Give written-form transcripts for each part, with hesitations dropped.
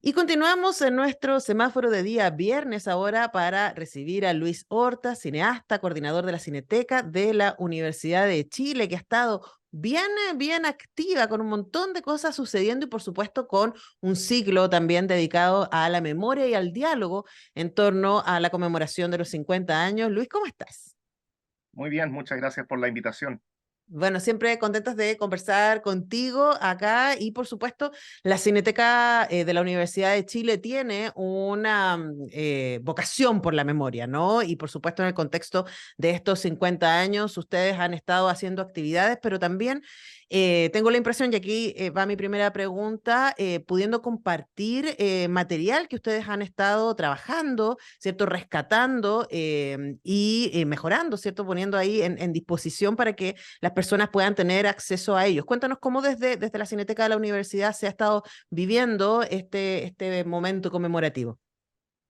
Y continuamos en nuestro semáforo de día viernes ahora para recibir a Luis Horta, cineasta, coordinador de la Cineteca de la Universidad de Chile, que ha estado bien activa con un montón de cosas sucediendo y por supuesto con un ciclo también dedicado a la memoria y al diálogo en torno a la conmemoración de los 50 años. Luis, ¿cómo estás? Muy bien, muchas gracias por la invitación. Bueno, siempre contentos de conversar contigo acá y por supuesto la Cineteca de la Universidad de Chile tiene una vocación por la memoria, ¿no? Y por supuesto en el contexto de estos 50 años ustedes han estado haciendo actividades, pero también tengo la impresión, y aquí va mi primera pregunta, pudiendo compartir material que ustedes han estado trabajando, ¿cierto? Rescatando y mejorando, ¿cierto? Poniendo ahí en disposición para que las personas puedan tener acceso a ellos. Cuéntanos cómo desde la Cineteca de la Universidad se ha estado viviendo este momento conmemorativo.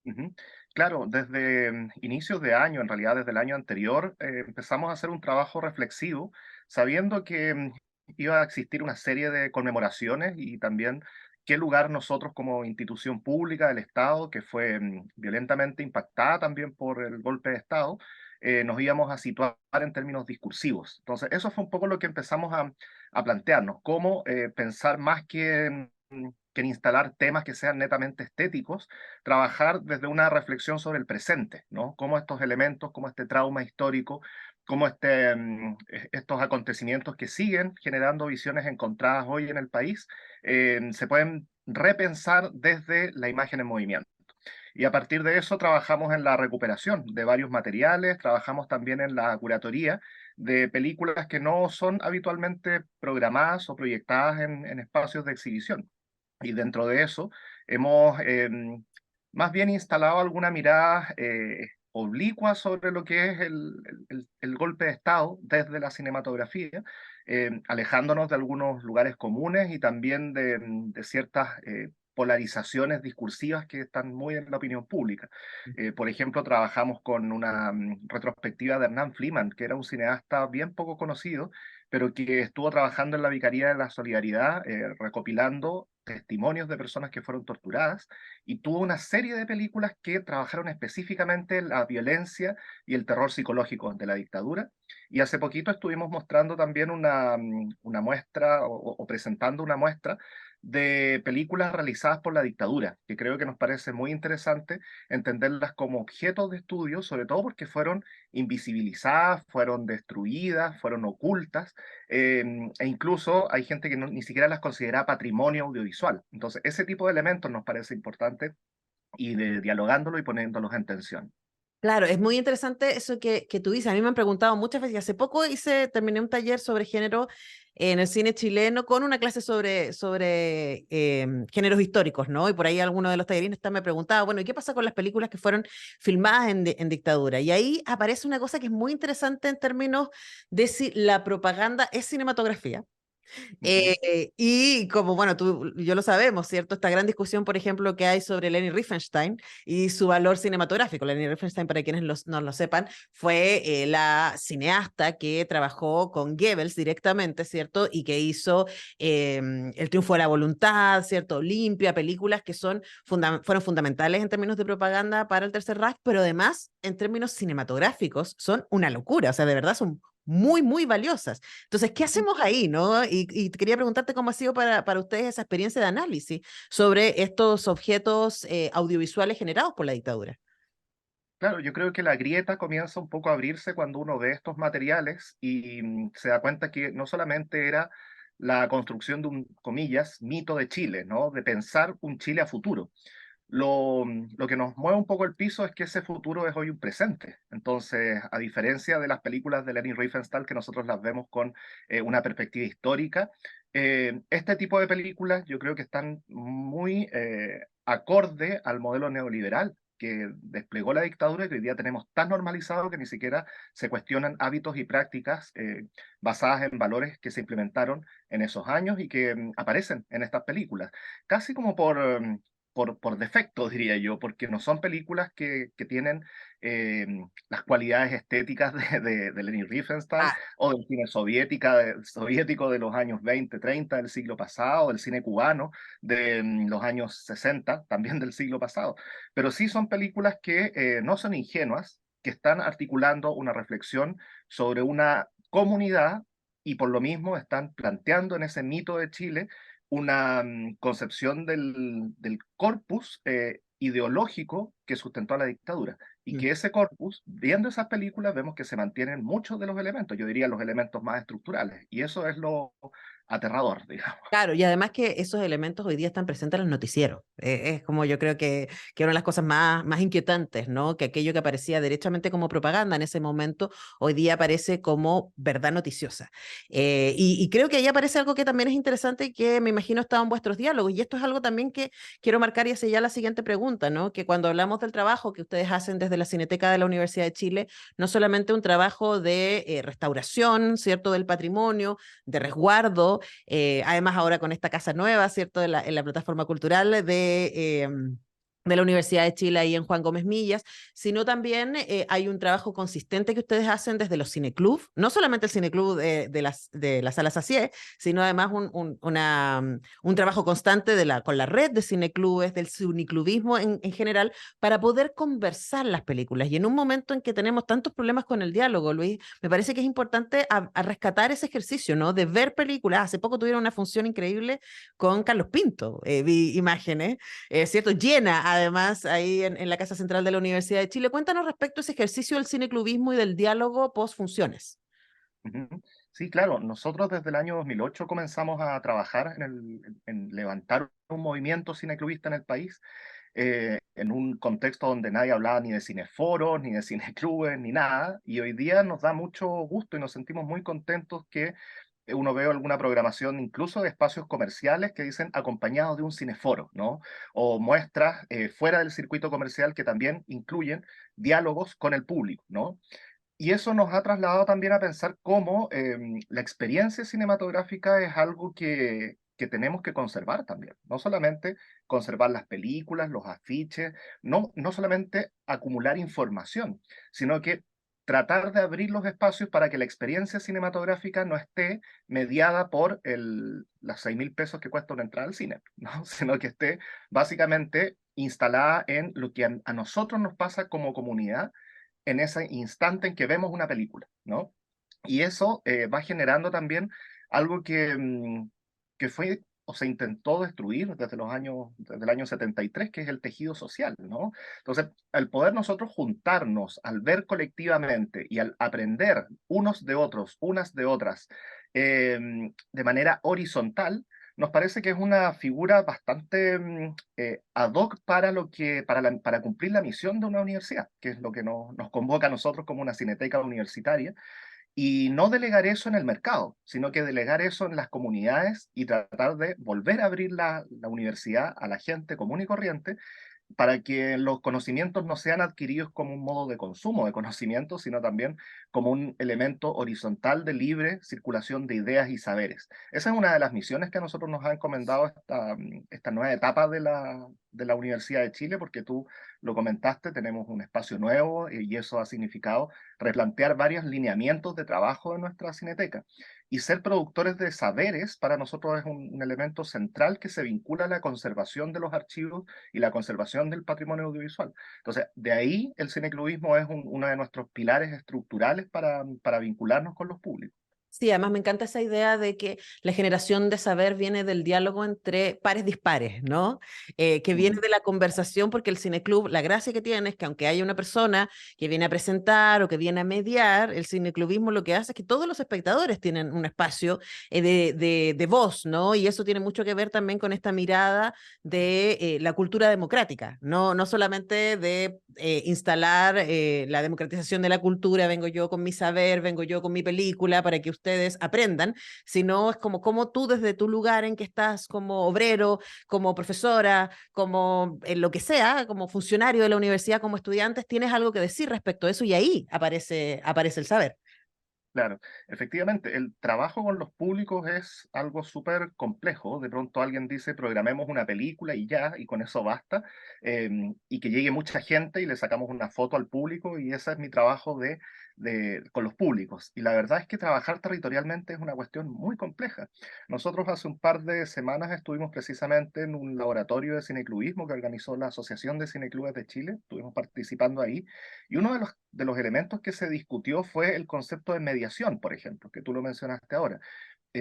Ujú. Claro, desde inicios de año, en realidad desde el año anterior, empezamos a hacer un trabajo reflexivo, sabiendo que iba a existir una serie de conmemoraciones y también qué lugar nosotros como institución pública del Estado, que fue violentamente impactada también por el golpe de Estado, nos íbamos a situar en términos discursivos. Entonces, eso fue un poco lo que empezamos a plantearnos, cómo pensar más que en instalar temas que sean netamente estéticos, trabajar desde una reflexión sobre el presente, ¿no? Cómo estos elementos, cómo este trauma histórico, cómo estos acontecimientos que siguen generando visiones encontradas hoy en el país, se pueden repensar desde la imagen en movimiento. Y a partir de eso trabajamos en la recuperación de varios materiales, trabajamos también en la curatoría de películas que no son habitualmente programadas o proyectadas en espacios de exhibición. Y dentro de eso hemos más bien instalado alguna mirada oblicua sobre lo que es el golpe de Estado desde la cinematografía, alejándonos de algunos lugares comunes y también de ciertas polarizaciones discursivas que están muy en la opinión pública. Por ejemplo, trabajamos con una retrospectiva de Hernán Fliman, que era un cineasta bien poco conocido, pero que estuvo trabajando en la Vicaría de la Solidaridad, recopilando testimonios de personas que fueron torturadas, y tuvo una serie de películas que trabajaron específicamente la violencia y el terror psicológico de la dictadura. Y hace poquito estuvimos mostrando también una muestra o presentando una muestra de películas realizadas por la dictadura, que creo que nos parece muy interesante entenderlas como objetos de estudio, sobre todo porque fueron invisibilizadas, fueron destruidas, fueron ocultas, e incluso hay gente que ni siquiera las considera patrimonio audiovisual. Entonces, ese tipo de elementos nos parece importante y de dialogándolo y poniéndolos en tensión. Claro, es muy interesante eso que tú dices. A mí me han preguntado muchas veces, y hace poco terminé un taller sobre género en el cine chileno con una clase sobre géneros históricos, ¿no? Y por ahí alguno de los talleristas me preguntaba, bueno, ¿y qué pasa con las películas que fueron filmadas en dictadura? Y ahí aparece una cosa que es muy interesante en términos de si la propaganda es cinematografía. Ujú. Y como, bueno, tú, yo lo sabemos, ¿cierto? Esta gran discusión, por ejemplo, que hay sobre Leni Riefenstahl y su valor cinematográfico. Leni Riefenstahl, para quienes no lo sepan, fue la cineasta que trabajó con Goebbels directamente, ¿cierto? Y que hizo El triunfo de la voluntad, ¿cierto? Olimpia, películas que fueron fundamentales en términos de propaganda para el Tercer Reich, pero además, en términos cinematográficos, son una locura. O sea, de verdad son muy valiosas. Entonces, ¿qué Ujú. hacemos ahí, no? Y quería preguntarte cómo ha sido para ustedes esa experiencia de análisis sobre estos objetos audiovisuales generados por la dictadura. Claro, yo creo que la grieta comienza un poco a abrirse cuando uno ve estos materiales y se da cuenta que no solamente era la construcción de un, comillas, mito de Chile, ¿no? De pensar un Chile a futuro. Lo que nos mueve un poco el piso es que ese futuro es hoy un presente. Entonces, a diferencia de las películas de Leni Riefenstahl, que nosotros las vemos con una perspectiva histórica, este tipo de películas yo creo que están muy acorde al modelo neoliberal que desplegó la dictadura y que hoy día tenemos tan normalizado que ni siquiera se cuestionan hábitos y prácticas basadas en valores que se implementaron en esos años y que aparecen en estas películas. Casi como por defecto, diría yo, porque no son películas que tienen eh, las cualidades estéticas de Leni Riefenstahl Ah, o del cine soviético de los años 20, 30 del siglo pasado, del cine cubano de los años 60, también del siglo pasado. Pero sí son películas que no son ingenuas, que están articulando una reflexión sobre una comunidad y por lo mismo están planteando en ese mito de Chile una concepción del corpus ideológico que sustentó a la dictadura. Y mm. que ese corpus, viendo esas películas, vemos que se mantienen muchos de los elementos, yo diría los elementos más estructurales. Y eso es lo aterrador, digamos. Claro, y además que esos elementos hoy día están presentes en los noticieros. Es como yo creo que una de las cosas más inquietantes, ¿no? Que aquello que aparecía derechamente como propaganda en ese momento, hoy día aparece como verdad noticiosa. Y creo que ahí aparece algo que también es interesante y que me imagino estaba en vuestros diálogos. Y esto es algo también que quiero marcar y hacer ya la siguiente pregunta, ¿no? Que cuando hablamos del trabajo que ustedes hacen desde la Cineteca de la Universidad de Chile, no solamente un trabajo de restauración, ¿cierto? Del patrimonio, de resguardo, además ahora con esta casa nueva, ¿cierto? En la plataforma cultural de la Universidad de Chile ahí en Juan Gómez Millas, sino también hay un trabajo consistente que ustedes hacen desde los cineclub, no solamente el cineclub de la Sala Sacié, sino además un trabajo constante con la red de cineclubes, del ciniclubismo en general, para poder conversar las películas. Y en un momento en que tenemos tantos problemas con el diálogo, Luis, me parece que es importante a rescatar ese ejercicio, ¿no? De ver películas. Hace poco tuvieron una función increíble con Carlos Pinto, vi imágenes, ¿cierto? Llena, además, ahí en la Casa Central de la Universidad de Chile. Cuéntanos respecto a ese ejercicio del cineclubismo y del diálogo post funciones. Ujú. Sí, claro, nosotros desde el año 2008 comenzamos a trabajar en levantar un movimiento cineclubista en el país, en un contexto donde nadie hablaba ni de cineforos, ni de cineclubes, ni nada, y hoy día nos da mucho gusto y nos sentimos muy contentos que uno ve alguna programación, incluso de espacios comerciales que dicen acompañados de un cineforo, ¿no? O muestras fuera del circuito comercial que también incluyen diálogos con el público, ¿no? Y eso nos ha trasladado también a pensar cómo la experiencia cinematográfica es algo que tenemos que conservar también. No solamente conservar las películas, los afiches, no solamente acumular información, sino que tratar de abrir los espacios para que la experiencia cinematográfica no esté mediada por las 6.000 pesos que cuesta una entrada al cine, ¿no? Sino que esté básicamente instalada en lo que a nosotros nos pasa como comunidad en ese instante en que vemos una película, ¿no? Y eso va generando también algo que fue o se intentó destruir desde el año 73, que es el tejido social, ¿no? Entonces, al poder nosotros juntarnos, al ver colectivamente y al aprender unos de otros, unas de otras, de manera horizontal, nos parece que es una figura bastante ad hoc para, para cumplir la misión de una universidad, que es lo que nos convoca a nosotros como una cineteca universitaria, y no delegar eso en el mercado, sino que delegar eso en las comunidades y tratar de volver a abrir la universidad a la gente común y corriente para que los conocimientos no sean adquiridos como un modo de consumo de conocimientos, sino también como un elemento horizontal de libre circulación de ideas y saberes. Esa es una de las misiones que a nosotros nos ha encomendado esta nueva etapa de la Universidad de Chile, porque tú lo comentaste, tenemos un espacio nuevo y eso ha significado replantear varios lineamientos de trabajo de nuestra cineteca. Y ser productores de saberes para nosotros es un elemento central que se vincula a la conservación de los archivos y la conservación del patrimonio audiovisual. Entonces, de ahí el cineclubismo es uno de nuestros pilares estructurales para vincularnos con los públicos. Sí, además me encanta esa idea de que la generación de saber viene del diálogo entre pares dispares, ¿no? Que viene Ujú. de la conversación, porque el cineclub, la gracia que tiene es que aunque haya una persona que viene a presentar o que viene a mediar, el cineclubismo lo que hace es que todos los espectadores tienen un espacio de voz, ¿no? Y eso tiene mucho que ver también con esta mirada de la cultura democrática, no solamente de instalar la democratización de la cultura, vengo yo con mi saber, vengo yo con mi película para que ustedes aprendan, sino es como tú desde tu lugar en que estás como obrero, como profesora, como en lo que sea, como funcionario de la universidad, como estudiantes, tienes algo que decir respecto a eso y ahí aparece el saber. Claro, efectivamente, el trabajo con los públicos es algo súper complejo. De pronto alguien dice, programemos una película y ya, y con eso basta, y que llegue mucha gente y le sacamos una foto al público, y ese es mi trabajo con los públicos. Y la verdad es que trabajar territorialmente es una cuestión muy compleja. Nosotros hace un par de semanas estuvimos precisamente en un laboratorio de cineclubismo que organizó la Asociación de Cineclubes de Chile, estuvimos participando ahí, y uno de los elementos que se discutió fue el concepto de mediación, por ejemplo, que tú lo mencionaste ahora.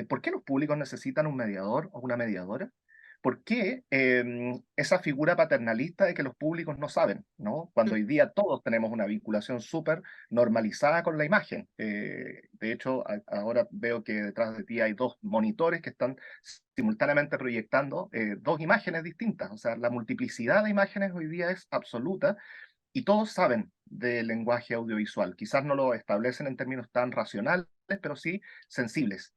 ¿Por qué los públicos necesitan un mediador o una mediadora? ¿Por qué esa figura paternalista de que los públicos no saben, ¿no? Cuando hoy día todos tenemos una vinculación súper normalizada con la imagen. De hecho, ahora veo que detrás de ti hay dos monitores que están simultáneamente proyectando dos imágenes distintas. O sea, la multiplicidad de imágenes hoy día es absoluta y todos saben del lenguaje audiovisual. Quizás no lo establecen en términos tan racionales, pero sí sensibles.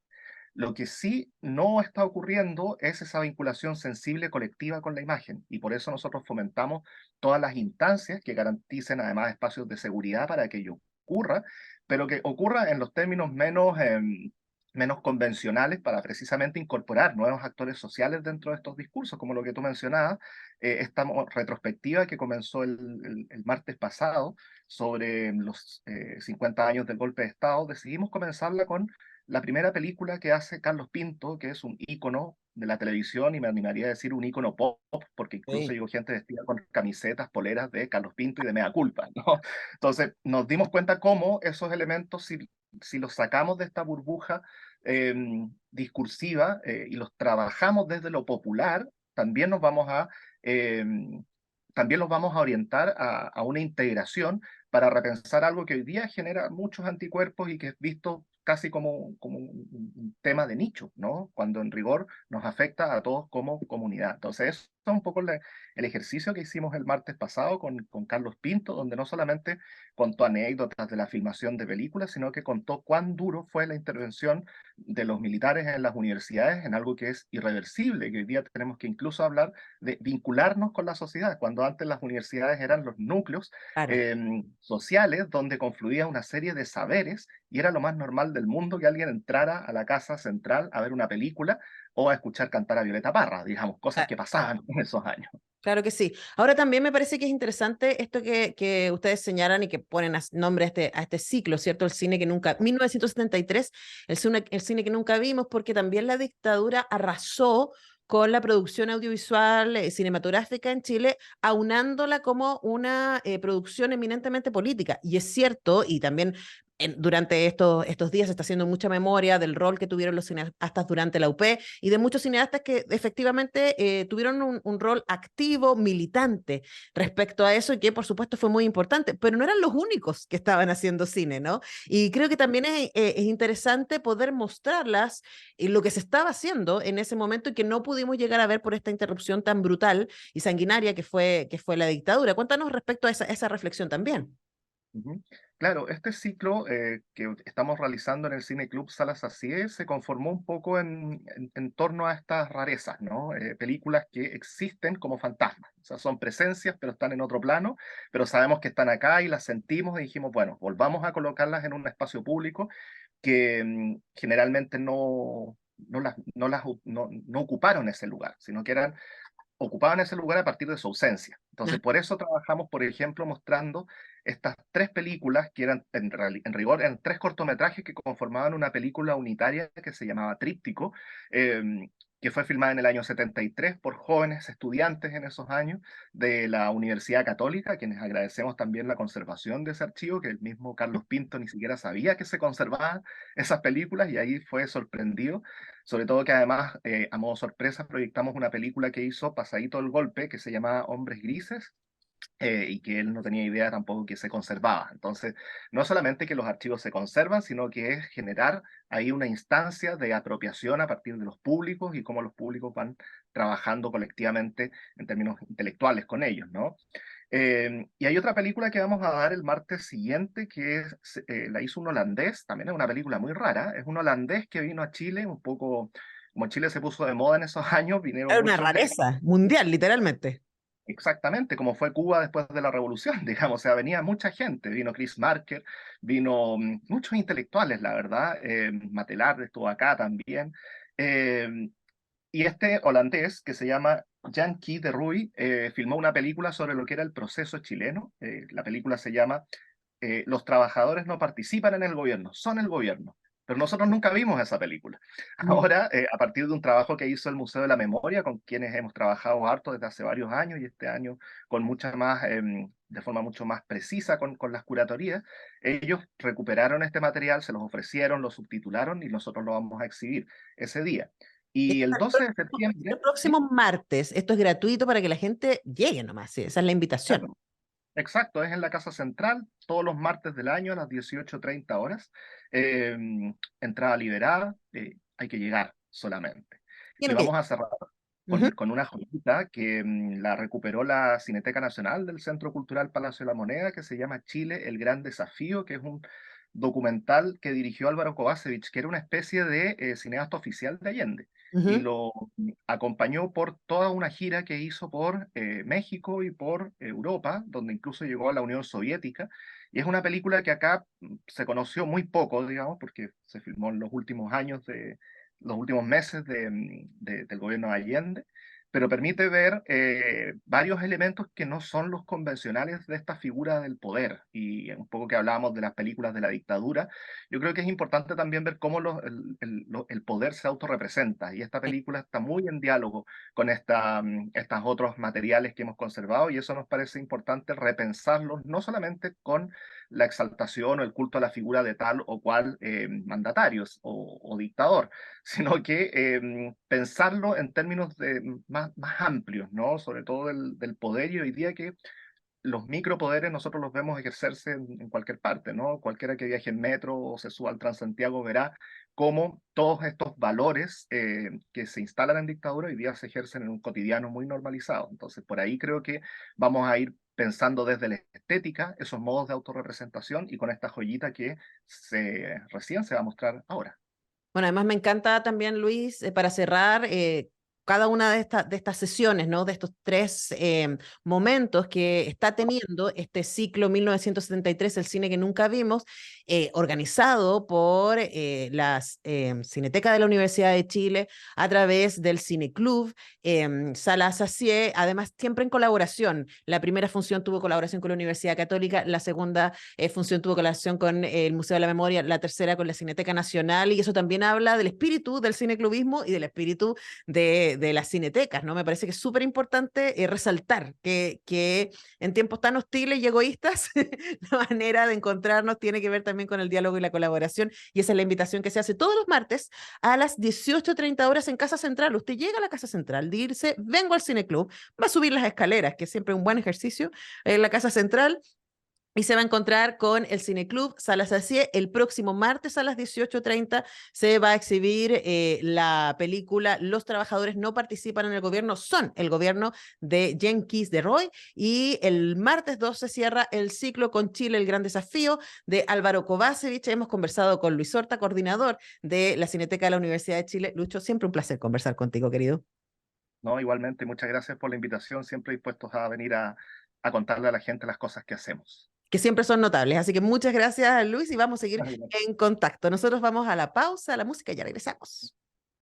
Lo que sí no está ocurriendo es esa vinculación sensible colectiva con la imagen, y por eso nosotros fomentamos todas las instancias que garanticen además espacios de seguridad para que ello ocurra, pero que ocurra en los términos menos convencionales, para precisamente incorporar nuevos actores sociales dentro de estos discursos, como lo que tú mencionabas, esta retrospectiva que comenzó el martes pasado sobre los 50 años del golpe de Estado. Decidimos comenzarla con la primera película que hace Carlos Pinto, que es un ícono de la televisión, y me animaría a decir un ícono pop, porque incluso Sí. llegó gente vestida con camisetas, poleras de Carlos Pinto y de Mea Culpa, ¿no? Entonces nos dimos cuenta cómo esos elementos, si los sacamos de esta burbuja eh, discursiva, y los trabajamos desde lo popular, también nos vamos a... eh, también los vamos a orientar a una integración para repensar algo que hoy día genera muchos anticuerpos y que es visto casi como un tema de nicho, ¿no? Cuando en rigor nos afecta a todos como comunidad. Entonces, eso es un poco el ejercicio que hicimos el martes pasado con Carlos Pinto, donde no solamente contó anécdotas de la filmación de películas, sino que contó cuán duro fue la intervención de los militares en las universidades en algo que es irreversible, que hoy día tenemos que incluso hablar de vincularnos con la sociedad, cuando antes las universidades eran los núcleos Claro. sociales donde confluía una serie de saberes, y era lo más normal del mundo que alguien entrara a la casa central a ver una película o a escuchar cantar a Violeta Parra, digamos, cosas que pasaban en esos años. Claro que sí. Ahora también me parece que es interesante esto que ustedes señalan y que ponen nombre a este ciclo, ¿cierto? El cine que nunca, 1973, el cine que nunca vimos, porque también la dictadura arrasó con la producción audiovisual cinematográfica en Chile, aunándola como una producción eminentemente política. Y es cierto, y también durante estos días se está haciendo mucha memoria del rol que tuvieron los cineastas durante la UP y de muchos cineastas que efectivamente tuvieron un rol activo, militante respecto a eso y que por supuesto fue muy importante, pero no eran los únicos que estaban haciendo cine, ¿no? Y creo que también es interesante poder mostrarlas lo que se estaba haciendo en ese momento y que no pudimos llegar a ver por esta interrupción tan brutal y sanguinaria que fue la dictadura. Cuéntanos respecto a esa reflexión también. Ujú. Claro, este ciclo que estamos realizando en el Cine Club Salas Asier se conformó un poco en torno a estas rarezas, ¿no? Películas que existen como fantasmas, o sea, son presencias, pero están en otro plano, pero sabemos que están acá y las sentimos y dijimos, bueno, volvamos a colocarlas en un espacio público que generalmente no ocuparon ese lugar, sino que ocupaban ese lugar a partir de su ausencia. Entonces, por eso trabajamos, por ejemplo, mostrando estas tres películas que eran, en rigor, eran tres cortometrajes que conformaban una película unitaria que se llamaba Tríptico, eh, que fue filmada en el año 73 por jóvenes estudiantes en esos años de la Universidad Católica, a quienes agradecemos también la conservación de ese archivo, que el mismo Carlos Pinto ni siquiera sabía que se conservaban esas películas, y ahí fue sorprendido. Sobre todo que además, a modo sorpresa, proyectamos una película que hizo pasadito el golpe, que se llamaba Hombres Grises, y que él no tenía idea tampoco que se conservaba. Entonces, no solamente que los archivos se conservan, sino que es generar ahí una instancia de apropiación a partir de los públicos y cómo los públicos van trabajando colectivamente en términos intelectuales con ellos, ¿no? Y hay otra película que vamos a dar el martes siguiente, la hizo un holandés, también es una película muy rara, es un holandés que vino a Chile, un poco, como Chile se puso de moda en esos años, vinieron Era una muchos rareza mundial, literalmente. exactamente, como fue Cuba después de la revolución, digamos, o sea, venía mucha gente, vino Chris Marker, vino muchos intelectuales, la verdad, Matelar estuvo acá también, eh, y este holandés que se llama Jan Guy de Ruy filmó una película sobre lo que era el proceso chileno. La película se llama Los trabajadores no participan en el gobierno, son el gobierno. Pero nosotros nunca vimos esa película. Mm. Ahora, a partir de un trabajo que hizo el Museo de la Memoria, con quienes hemos trabajado harto desde hace varios años y este año con mucha más, de forma mucho más precisa con las curatorías, ellos recuperaron este material, se los ofrecieron, lo subtitularon y nosotros lo vamos a exhibir ese día. Y Esto el es 12 de el septiembre, ¿sí? próximo martes. Esto es gratuito para que la gente llegue nomás. Sí, esa es la invitación. Claro, exacto, es en la Casa Central, todos los martes del año a las 18:30 horas. Eh, Entrada liberada, hay que llegar solamente. Y Tiene que vamos a cerrar Ujú, con una joyita que la recuperó la Cineteca Nacional del Centro Cultural Palacio de la Moneda, que se llama Chile, el Gran Desafío, que es un documental que dirigió Álvaro Kovacevic, que era una especie de cineasta oficial de Allende, y ujú. lo acompañó por toda una gira que hizo por México y por Europa, donde incluso llegó a la Unión Soviética, y es una película que acá se conoció muy poco, digamos, porque se filmó en los últimos años los últimos meses del gobierno de Allende, pero permite ver varios elementos que no son los convencionales de esta figura del poder. Y un poco que hablábamos de las películas de la dictadura, yo creo que es importante también ver cómo el poder se autorrepresenta. Y esta película está muy en diálogo con estas otros materiales que hemos conservado, y eso nos parece importante repensarlos, no solamente con la exaltación o el culto a la figura de tal o cual mandatarios o dictador, sino que pensarlo en términos más amplios, ¿no? Sobre todo del poder, y hoy día que los micropoderes nosotros los vemos ejercerse en cualquier parte, ¿no? Cualquiera que viaje en metro o se suba al Transantiago verá cómo todos estos valores que se instalan en dictadura hoy día se ejercen en un cotidiano muy normalizado. Entonces, por ahí creo que vamos a ir pensando desde la estética esos modos de autorrepresentación, y con esta joyita que recién se va a mostrar ahora. Bueno, además me encanta también, Luis, para cerrar, cada una de estas sesiones, ¿no? De estos tres momentos que está teniendo este ciclo 1973, el cine que nunca vimos, organizado por la Cineteca de la Universidad de Chile a través del Cineclub, Sala Sacié, además siempre en colaboración. La primera función tuvo colaboración con la Universidad Católica, la segunda función tuvo colaboración con el Museo de la Memoria, la tercera con la Cineteca Nacional, y eso también habla del espíritu del cineclubismo y del espíritu de las cinetecas, ¿no? Me parece que es súper importante resaltar que en tiempos tan hostiles y egoístas, la manera de encontrarnos tiene que ver también con el diálogo y la colaboración, y esa es la invitación que se hace todos los martes a las 18:30 horas en Casa Central. Usted llega a la Casa Central, dice, vengo al Cineclub, va a subir las escaleras, que es siempre un buen ejercicio en la Casa Central, y se va a encontrar con el Cineclub Sala Sacié. El próximo martes a las 18:30 se va a exhibir la película Los trabajadores no participan en el gobierno, son el gobierno, de Jenkins de Roy. Y el martes 12 cierra el ciclo con Chile, el gran desafío, de Álvaro Kovacevic. Hemos conversado con Luis Horta, coordinador de la Cineteca de la Universidad de Chile. Lucho, siempre un placer conversar contigo, querido. ¿No? Igualmente, muchas gracias por la invitación, siempre dispuestos a venir a contarle a la gente las cosas que hacemos. Que siempre son notables. Así que muchas gracias, Luis, y vamos a seguir en contacto. Nosotros vamos a la pausa, a la música, y ya regresamos.